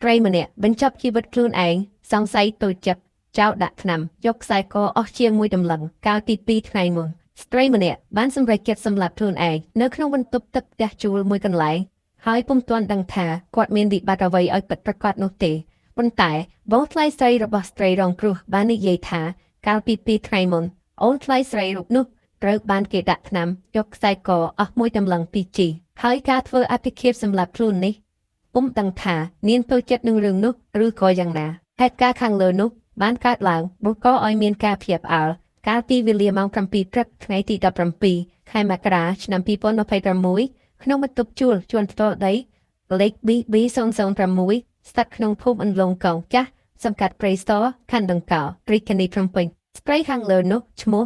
ត្រីម្នាក់បញ្ចប់ជីវិតខ្លួនឯងសង្ស័យតូចចិត្តចោលដាក់ថ្នាំយកខ្សែកអស់ជាង1តម្លឹងកាលទី2ថ្ងៃមុនស្ត្រីម្នាក់បានសម្រេចចិត្តសម្លាប់ខ្លួនឯងនៅក្នុងបន្ទប់ទឹកផ្ទះជួលមួយកន្លែងហើយពុំទាន់ដឹងថាគាត់មានវិបត្តិអ្វីឲ្យពិតប្រាកដនោះទេប៉ុន្តែបងថ្លៃស្រីរបស់ស្ត្រីរងគ្រោះបាននិយាយថាកាលពី2ថ្ងៃមុនអូនថ្លៃស្រីរូបនោះត្រូវបានគេដាក់ថ្នាំយកខ្សែកអស់1តម្លឹង 2G ហើយការធ្វើអភិភាពសម្លាប់ខ្លួននេះពុំដឹងថានាងចូលចិត្តនឹងរឿងនោះឬក៏យ៉ាងណាហេតុការណ៍ខាងលើនោះបានកើតឡើងបង្កឲ្យមានការភ្ញាក់ផ្អើលកាលពីវេលាម៉ោង 7 ព្រឹកថ្ងៃទី 17 ខែមករាឆ្នាំ 2026 ក្នុងបន្ទប់ជួលជួនផ្ទាល់ដីលេខ BB006 ស្ថិតក្នុងភូមិអន្លង់កោងចាស់សង្កាត់ព្រៃសរខណ្ឌដង្កោរាជធានីភ្នំពេញស្ត្រីខាងលើនោះឈ្មោះ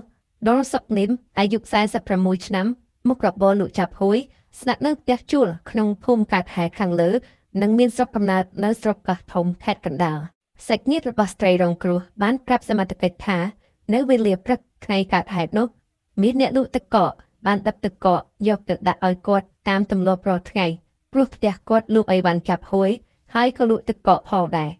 ដុលសុកនីមអាយុ46ឆ្នាំមុខរបរលក់ចាប់ហួយស្នាក់នៅផ្ទះជួលក្នុងភូមិកាត់ហែខាងលើនិងមានស្រុកកំណើតនៅស្រុកកោះធំខេត្តកណ្ដាលសាច់ញាតិរបស់ស្ត្រីរងគ្រោះបានប្រាប់សមត្ថកិច្ចថានៅវេលាព្រឹកថ្ងៃកើតហេតុនោះមានអ្នកលក់ទឹកកកបានដិបទឹកកកយកទៅដាក់ឲ្យគាត់តាមទម្លាប់រាល់ថ្ងៃព្រោះផ្ទះគាត់លក់អីវ៉ាន់ចាប់ហួយហើយក៏លក់ទឹកកកផងដែរ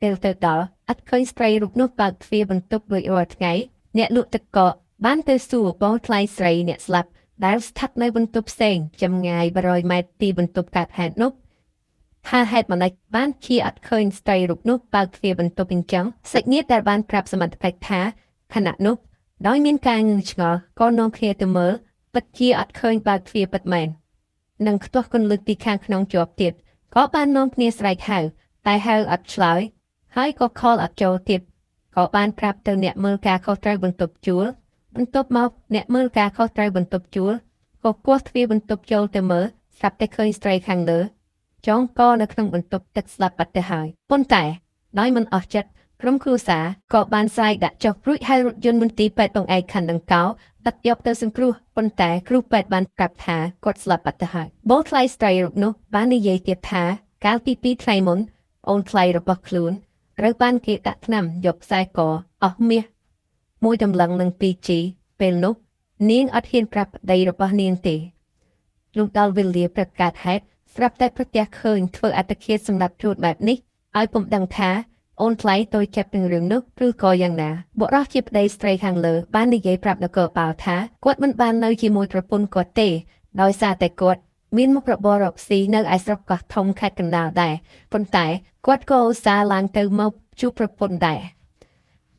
ពេលទៅដល់អត់ឃើញស្ត្រីរូបនោះបើកទ្វារបន្ទប់រួចរាល់ថ្ងៃអ្នកលក់ទឹកកកបានទៅសួរបងថ្លៃស្រីអ្នកស្លាប់ដែលស្ថិតនៅបន្ទប់ផ្សេងចម្ងាយ100ម៉ែត្រពីបន្ទប់កើតហេតុនោះថាហេតុម៉េចបានជាអត់ឃើញស្ត្រីរូបនោះបើកទ្វារបន្ទប់អញ្ចឹងសាច់ញាតិដែលបានប្រាប់សមត្ថកិច្ចថាខណៈនោះដោយមានការងឿងឆ្ងល់ក៏នាំគ្នាទៅមើលពិតជាអត់ឃើញបើកទ្វារពិតមែននិងខ្ទាស់គន្លឹកពីខាងក្នុងជាប់ទៀតក៏បាននាំគ្នាស្រែកហៅតែហៅអត់ឆ្លើយហើយក៏ខលអត់ចូលទៀតក៏បានប្រាប់ទៅអ្នកមើលការខុសត្រូវបន្ទប់ជួលបន្ទាប់មកអ្នកមើលការខុសត្រូវបន្ទប់ជួលក៏គោះទ្វារបន្ទប់ចូលទៅមើលស្រាប់តែឃើញស្ត្រីខាងលើចងកនៅក្នុងបន្ទប់ទឹកស្លាប់បាត់ទៅហើយប៉ុន្តែដោយមិនអស់ចិត្តក្រុមគ្រួសារក៏បានស្រែកដាក់ចុះរួចហៅរថយន្តមន្ទីរពេទ្យបង្អែកខណ្ឌដង្កោដឹកយកទៅសង្គ្រោះប៉ុន្តែគ្រូពេទ្យបានប្រាប់ថាគាត់ស្លាប់បាត់ទៅហើយបងថ្លៃស្ត្រីរូបនោះបាននិយាយទៀតថាកាលពី2ថ្ងៃមុនអូនថ្លៃរបស់ខ្លួនត្រូវបានគេដាក់ថ្នាំយកខ្សែកអស់មាស1តម្លឹងនឹង 2G ពេលនោះនាងអត់ហ៊ានប្រាប់ប្តីរបស់នាងទេលុះដល់វេលាព្រឹកកើតហេតុស្រាប់តែប្រទះឃើញធ្វើអត្តឃាតសម្រាប់ជួតបែបនេះឲ្យពុំដឹងថាអូនថ្លៃតូចចិត្តនឹងរឿងនោះឬក៏យ៉ាងណាបុរសជាប្តីស្ត្រីខាងលើបាននិយាយប្រាប់នគរបាលថាគាត់មិនបាននៅជាមួយប្រពន្ធគាត់ទេដោយសារតែគាត់មានមុខរបររកស៊ីនៅឯស្រុកកោះធំខេត្តកណ្ដាលដែរប៉ុន្តែគាត់ក៏ឧស្សាហ៍ឡើងទៅមកជួបប្រពន្ធដែរ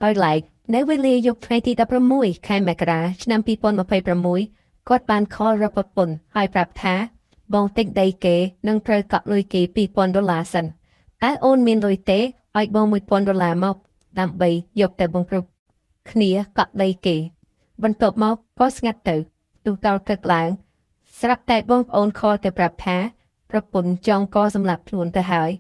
ដោយឡែកនៅវេលាយប់ថ្ងៃទី 16 ខែមករាឆ្នាំ2026គាត់បានខលរកប្រពន្ធហើយប្រាប់ថាបងទិញដីគេនឹងត្រូវកក់លុយគេ$2,000សិនតែអូនមានលុយទេឲ្យបង$1,000មកដើម្បីយកទៅបង្គ្រប់គ្នាកក់ដីគេបន្ទាប់មកក៏ស្ងាត់ទៅទូតល់ទឹកឡើងស្រាប់តែបងប្អូនខលទៅប្រាប់ថាប្រពន្ធចង់កសម្លាប់ខ្លួនទៅហើយ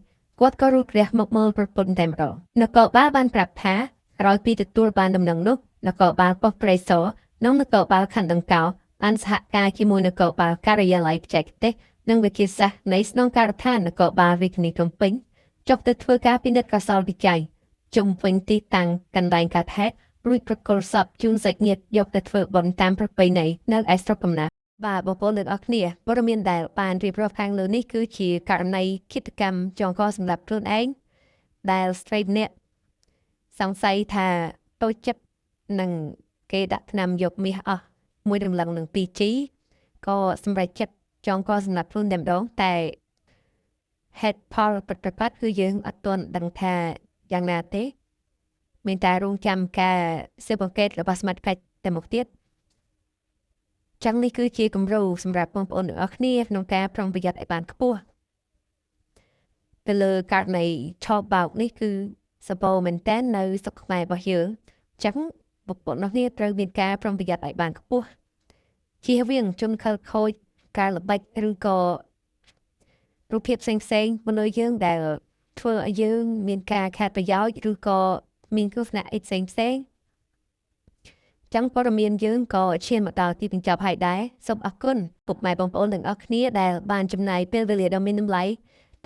គាត់ក៏រូតរះមកមើលប្រពន្ធតែម្ដងនគរបាលបានប្រាប់ថាក្រោយពីទទួលបានដំណឹងនោះនគរបាលប៉ុស្តិ៍ព្រៃសរនិងនគរបាលខណ្ឌដង្កោបានសហការជាមួយនគរបាលការិយាល័យបច្ចេកទេសនិងវិទ្យាសាស្ត្រនៃស្នងការដ្ឋាននគរបាលរាជធានីភ្នំពេញចុះទៅធ្វើការពិនិត្យកសលវិច័យជុំវិញទីតាំងកន្លែងកើតហេតុរួចប្រគល់សពជូនសាច់ញាតិយកទៅធ្វើបុណ្យតាមប្រពៃណីនៅឯស្រុកកំណើតបាទបងប្អូនទាំងអស់គ្នាព័ត៌មានដែលបានរៀបរាប់ខាងលើនេះគឺជាករណីឃាតកម្មចងកសម្រាប់ខ្លួនឯងដែលស្ត្រីម្នាក់សង្ស័យថាតូចចិត្តនឹងគេដាក់ថ្នាំយកមាសអស់1តម្លឹងនឹង 2G ក៏សម្រេចចិត្តចងកសម្រាប់ខ្លួនតែម្ដងតែហេតុផលពិតប្រាកដគឺយើងអត់ទាន់ដឹងថាយ៉ាងណាទេមានតែរងចាំការស៊ើបអង្កេតរបស់សមត្ថកិច្ចតែមកទៀតចឹងនេះគឺជាគំរូសម្រាប់បងប្អូនទាំងអស់គ្នាក្នុងការប្រុងប្រយ័ត្នឲ្យបានខ្ពស់ទៅលើករណីឆោបបោកនេះគឺសបោមែនតើនៅស្រុកខ្មែររបស់យើងចឹងបងប្អូនទាំងអស់គ្នាត្រូវមានការប្រុងប្រយ័ត្នឲ្យបានខ្ពស់ជៀសវាងជនខិលខូចការល្បិចឬក៏រូបភាពផ្សេងមនុស្សយើងដែលធ្វើឲ្យយើងមានការខាតប្រយោជន៍ឬក៏មានគ្រោះថ្នាក់អីផ្សេងចឹងព័ត៌មានយើងក៏ឈានមកដល់ទីបញ្ចប់ហើយដែរសូមអរគុណពុកម៉ែបងប្អូនទាំងអស់គ្នាដែលបានចំណាយពេលវេលាដ៏មានតម្លៃ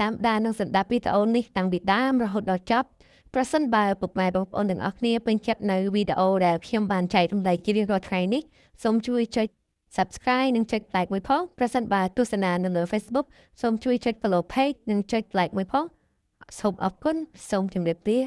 តាមដាននិងស្ដាប់វីដេអូនេះតាំងពីដើមរហូតដល់ចប់ប្រសិនបើពុកម៉ែបងប្អូនទាំងអស់គ្នាពេញចិត្តនៅវីដេអូដែលខ្ញុំបានចែករំលែកជារៀងរាល់ថ្ងៃនេះសូមជួយចុច Subscribe និងចុច Like មួយផងប្រសិនបើទស្សនានៅលើ Facebook សូមជួយចុច Follow Page និងចុច Like មួយផង សូមអរគុណសូមជម្រាបលា